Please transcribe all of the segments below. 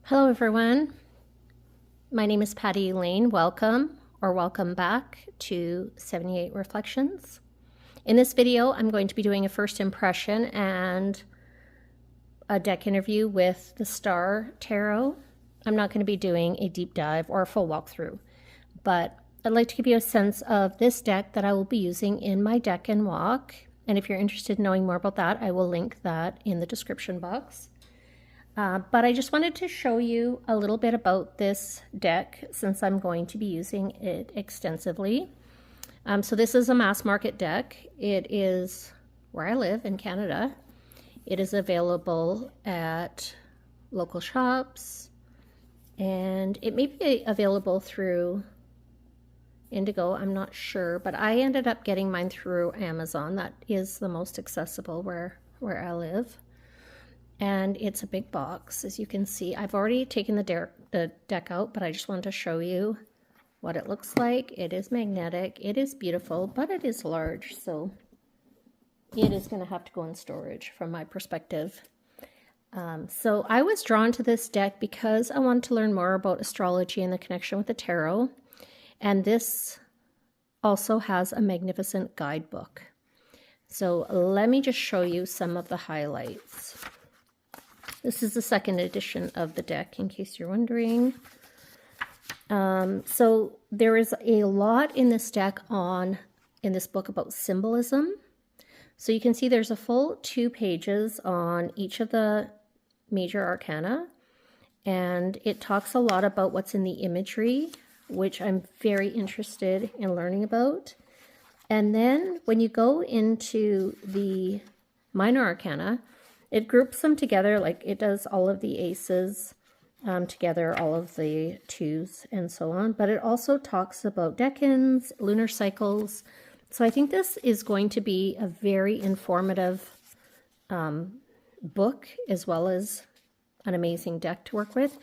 Hello everyone, my name is Patty Elaine. Welcome or welcome back to 78 Reflections. In this video, I'm going to be doing a first impression and a deck interview with the Star Tarot. I'm not going to be doing a deep dive or a full walkthrough, but I'd like to give you a sense of this deck that I will be using in my Decan walk. And if you're interested in knowing more about that, I will link that in the description box. But I just wanted to show you a little bit about this deck since I'm going to be using it extensively. So this is a mass market deck. It is where I live in Canada. It is available at local shops, and it may be available through Indigo, I'm not sure, but I ended up getting mine through Amazon. That is the most accessible where I live. And it's a big box, as you can see. I've already taken the deck out, but I just wanted to show you what it looks like. It is magnetic, it is beautiful, but it is large, so it is going to have to go in storage from my perspective. So I was drawn to this deck because I wanted to learn more about astrology and the connection with the tarot. And this also has a magnificent guidebook. So let me just show you some of the highlights. This is the second edition of the deck, in case you're wondering. So there is a lot in this deck in this book about symbolism. So you can see there's a full 2 pages on each of the major arcana. And it talks a lot about what's in the imagery, which I'm very interested in learning about. And then when you go into the minor arcana, it groups them together, like it does all of the aces together, all of the 2s and so on. But it also talks about decans, lunar cycles. So I think this is going to be a very informative book, as well as an amazing deck to work with.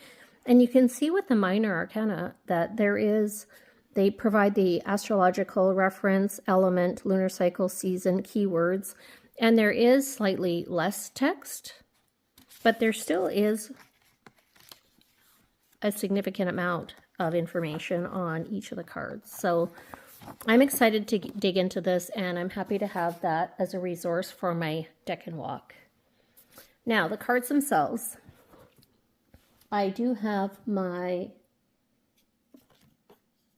And you can see with the minor arcana that they provide the astrological reference, element, lunar cycle, season, keywords. And there is slightly less text, but there still is a significant amount of information on each of the cards. So I'm excited to dig into this, and I'm happy to have that as a resource for my Decan walk. Now, the cards themselves. I do have my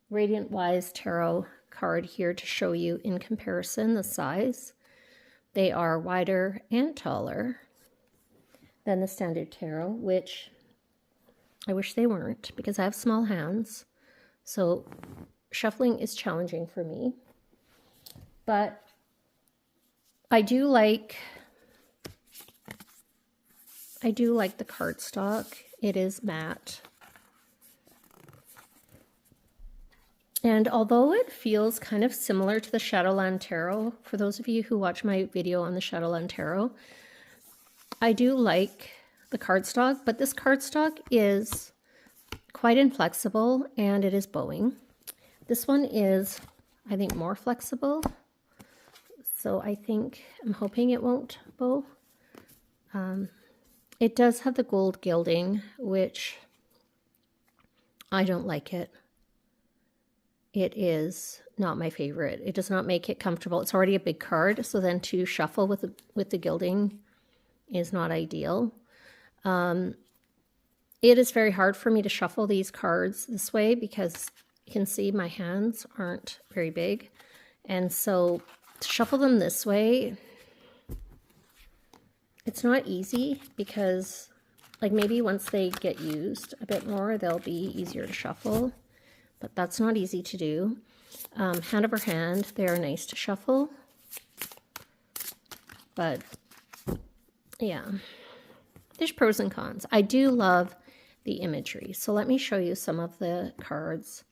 Radiant Wise Tarot card here to show you in comparison the size. They are wider and taller than the standard tarot, which I wish they weren't because I have small hands. So shuffling is challenging for me. But I do like the cardstock. It is matte. And although it feels kind of similar to the Shadowland Tarot, for those of you who watch my video on the Shadowland Tarot, I do like the cardstock, but this cardstock is quite inflexible and it is bowing. This one is, I think, more flexible. So I'm hoping it won't bow. It does have the gold gilding, which I don't like it. It is not my favorite. It does not make it comfortable. It's already a big card, so then to shuffle with the gilding is not ideal. It is very hard for me to shuffle these cards this way because you can see my hands aren't very big. And so to shuffle them this way, it's not easy because, like, maybe once they get used a bit more, they'll be easier to shuffle. But that's not easy to do. Hand over hand, they are nice to shuffle. But yeah, there's pros and cons. I do love the imagery. So let me show you some of the cards.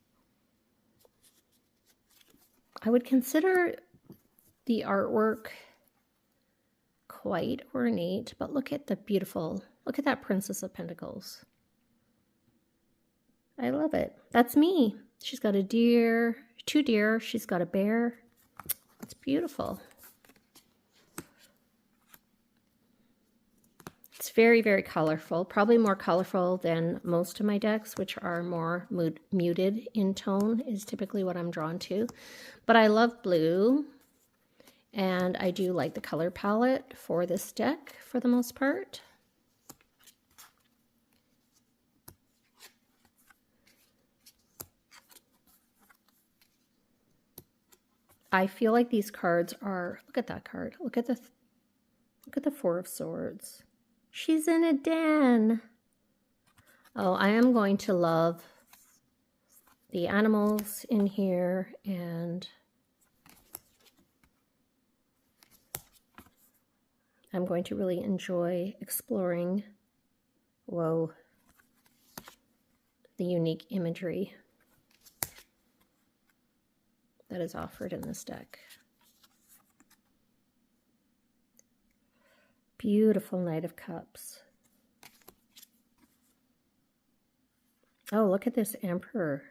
I would consider the artwork quite ornate, but look at that Princess of Pentacles. I love it. That's me. She's got a deer, 2 deer. She's got a bear. It's beautiful. It's very, very colorful, probably more colorful than most of my decks, which are more muted in tone is typically what I'm drawn to. But I love blue, and I do like the color palette for this deck for the most part. I feel like these cards are, look at that card. Look at the Four of Swords. She's in a den. Oh, I am going to love the animals in here, and I'm going to really enjoy exploring, whoa, the unique imagery that is offered in this deck. Beautiful Knight of Cups. Oh, look at this Emperor.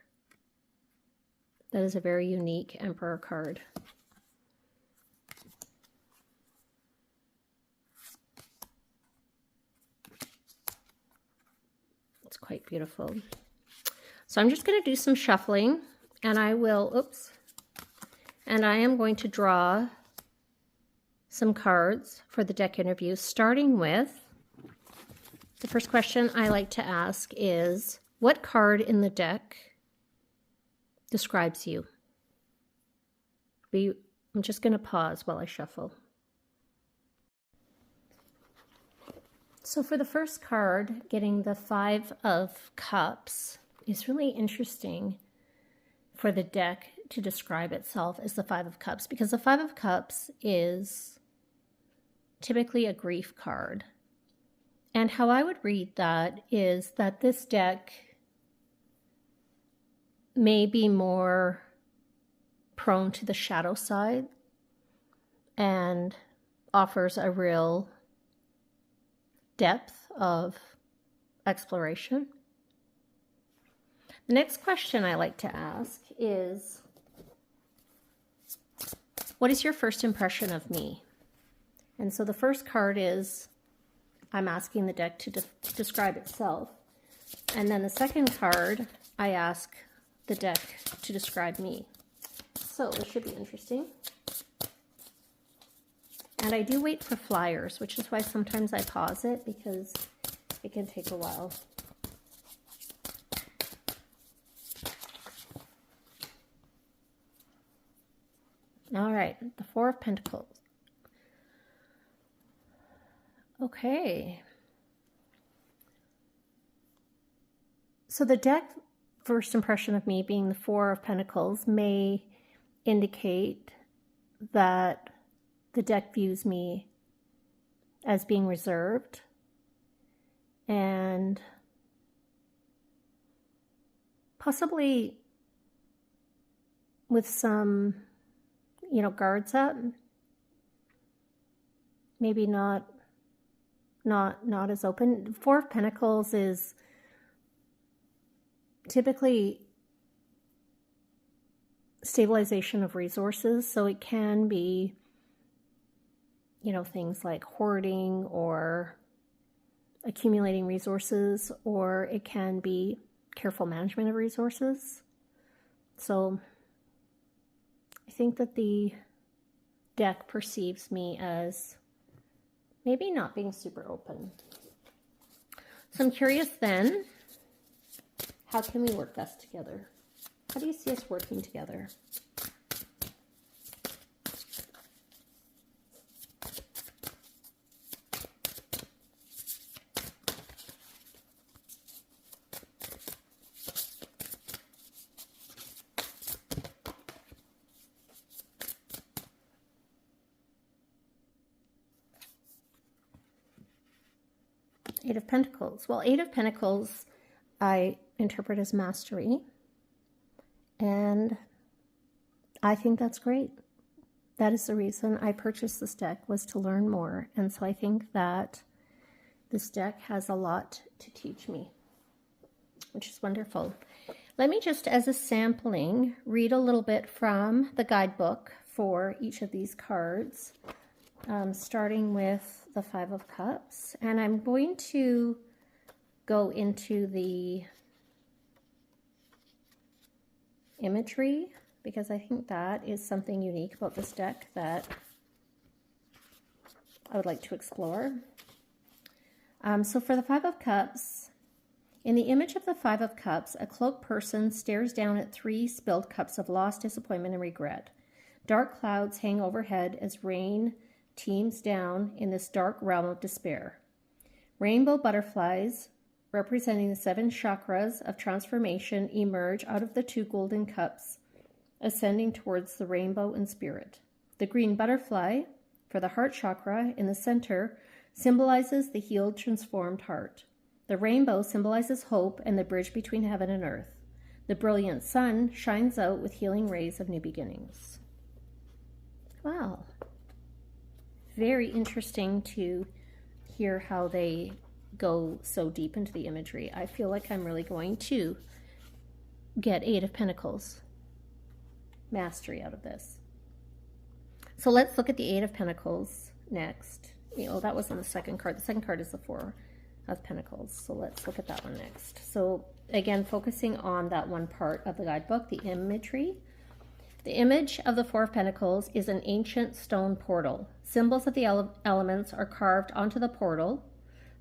That is a very unique Emperor card. It's quite beautiful. So I'm just going to do some shuffling, and I will, oops, and I am going to draw some cards for the deck interview, starting with the first question I like to ask is, what card in the deck describes you? I'm just going to pause while I shuffle. So for the first card, getting the Five of Cups is really interesting for the deck to describe itself as the Five of Cups, because the Five of Cups is typically a grief card. And how I would read that is that this deck may be more prone to the shadow side and offers a real depth of exploration. The next question I like to ask is, what is your first impression of me? And so the first card is, I'm asking the deck to describe itself. And then the second card, I ask the deck to describe me. So this should be interesting. And I do wait for flyers, which is why sometimes I pause it, because it can take a while. All right, the Four of Pentacles. Okay. So the deck first impression of me being the Four of Pentacles may indicate that the deck views me as being reserved and possibly with some, guards up. Maybe not as open. Four of Pentacles is typically stabilization of resources, so it can be, things like hoarding or accumulating resources, or it can be careful management of resources. So I think that the deck perceives me as maybe not being super open. So I'm curious then, how can we work best together? How do you see us working together? Eight of Pentacles. Well, Eight of Pentacles I interpret as mastery, and I think that's great. That is the reason I purchased this deck, was to learn more, and so I think that this deck has a lot to teach me, which is wonderful. Let me just, as a sampling, read a little bit from the guidebook for each of these cards. starting with the Five of Cups, and I'm going to go into the imagery because I think that is something unique about this deck that I would like to explore. So for the Five of Cups, in the image of the Five of Cups, a cloaked person stares down at 3 spilled cups of loss, disappointment, and regret. Dark clouds hang overhead as rain teems down in this dark realm of despair. Rainbow butterflies, representing the 7 chakras of transformation, emerge out of the 2 golden cups, ascending towards the rainbow in spirit. The green butterfly, for the heart chakra in the center, symbolizes the healed, transformed heart. The rainbow symbolizes hope and the bridge between heaven and earth. The brilliant sun shines out with healing rays of new beginnings. Wow. Very interesting to hear how they go so deep into the imagery. I feel like I'm really going to get 8 of Pentacles mastery out of this. So let's look at the 8 of Pentacles next. That wasn't the second card. The second card is the 4 of Pentacles. So let's look at that one next. So again, focusing on that one part of the guidebook, the imagery. The image of the 4 of Pentacles is an ancient stone portal. Symbols of the elements are carved onto the portal: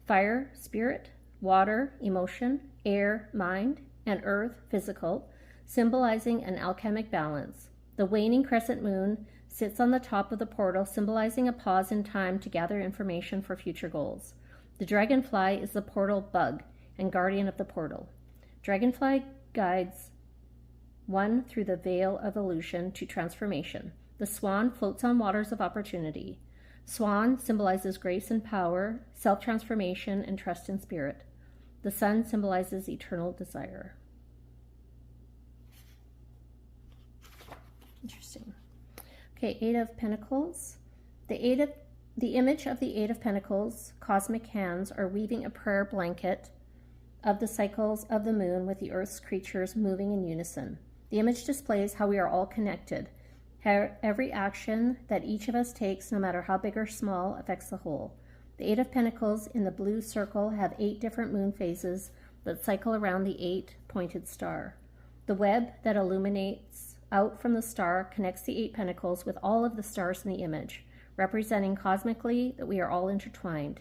fire, spirit; water, emotion; air, mind; and earth, physical, symbolizing an alchemic balance. The waning crescent moon sits on the top of the portal, symbolizing a pause in time to gather information for future goals. The dragonfly is the portal bug and guardian of the portal. Dragonfly guides one through the veil of illusion to transformation. The swan floats on waters of opportunity. Swan symbolizes grace and power, self-transformation, and trust in spirit. The sun symbolizes eternal desire. Interesting. Okay, 8 of Pentacles. The image of the 8 of Pentacles, cosmic hands, are weaving a prayer blanket of the cycles of the moon with the earth's creatures moving in unison. The image displays how we are all connected. How every action that each of us takes, no matter how big or small, affects the whole. The 8 of Pentacles in the blue circle have 8 different moon phases that cycle around the 8-pointed star. The web that illuminates out from the star connects the 8 pentacles with all of the stars in the image, representing cosmically that we are all intertwined.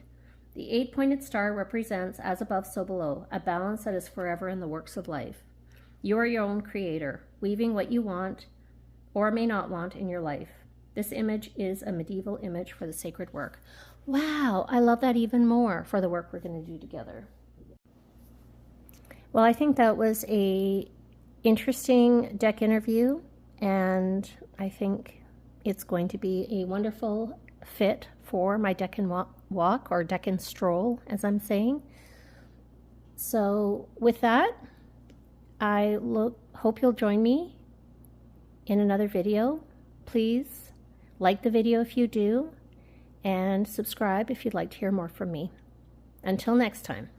The 8-pointed star represents as above, so below, a balance that is forever in the works of life. You are your own creator, weaving what you want or may not want in your life. This image is a medieval image for the sacred work. Wow, I love that even more for the work we're going to do together. Well, I think that was a interesting deck interview, and I think it's going to be a wonderful fit for my Decan walk, or Decan Stroll, as I'm saying. So with that, I hope you'll join me in another video. Please like the video if you do, and subscribe if you'd like to hear more from me. Until next time.